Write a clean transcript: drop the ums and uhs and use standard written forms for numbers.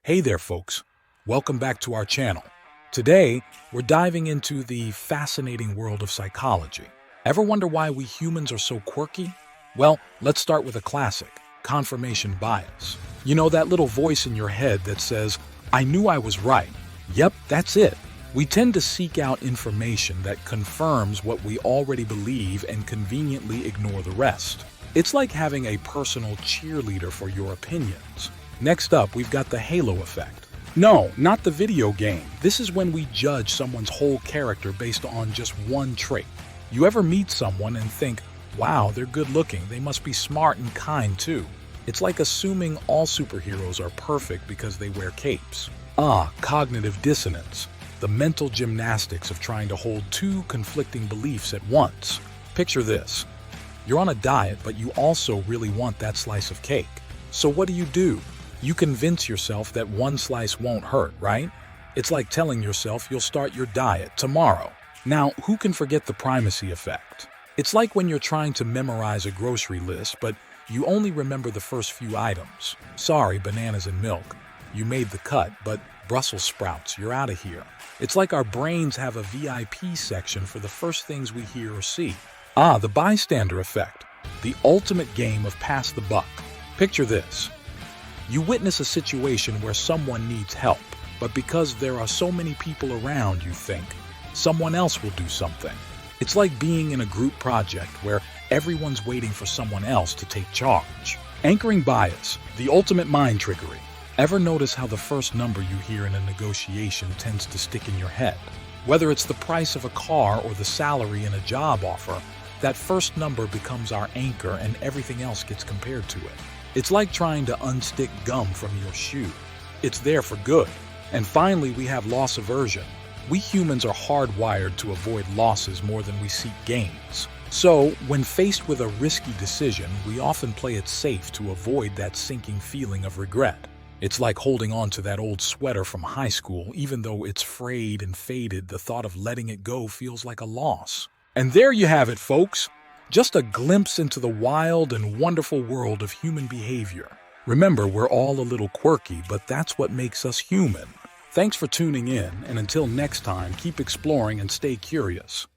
Hey there, folks. Welcome back to our channel. Today, we're diving into the fascinating world of psychology. Ever wonder why we humans are so quirky? Well, let's start with a classic, confirmation bias. You know, that little voice in your head that says, I knew I was right. Yep, that's it. We tend to seek out information that confirms what we already believe and conveniently ignore the rest. It's like having a personal cheerleader for your opinions. Next up, we've got the halo effect. No, not the video game. This is when we judge someone's whole character based on just one trait. You ever meet someone and think, wow, they're good looking, they must be smart and kind too. It's like assuming all superheroes are perfect because they wear capes. Cognitive dissonance. The mental gymnastics of trying to hold two conflicting beliefs at once. Picture this. You're on a diet, but you also really want that slice of cake. So what do? You convince yourself that one slice won't hurt, right? It's like telling yourself you'll start your diet tomorrow. Now, who can forget the primacy effect? It's like when you're trying to memorize a grocery list, but you only remember the first few items. Sorry, bananas and milk. You made the cut, but Brussels sprouts, you're out of here. It's like our brains have a VIP section for the first things we hear or see. The bystander effect. The ultimate game of pass the buck. Picture this. You witness a situation where someone needs help, but because there are so many people around, you think, someone else will do something. It's like being in a group project where everyone's waiting for someone else to take charge. Anchoring bias, the ultimate mind trickery. Ever notice how the first number you hear in a negotiation tends to stick in your head? Whether it's the price of a car or the salary in a job offer, that first number becomes our anchor and everything else gets compared to it. It's like trying to unstick gum from your shoe. It's there for good. And finally, we have loss aversion. We humans are hardwired to avoid losses more than we seek gains. So, when faced with a risky decision, we often play it safe to avoid that sinking feeling of regret. It's like holding on to that old sweater from high school. Even though it's frayed and faded, the thought of letting it go feels like a loss. And there you have it, folks. Just a glimpse into the wild and wonderful world of human behavior. Remember, we're all a little quirky, but that's what makes us human. Thanks for tuning in, and until next time, keep exploring and stay curious.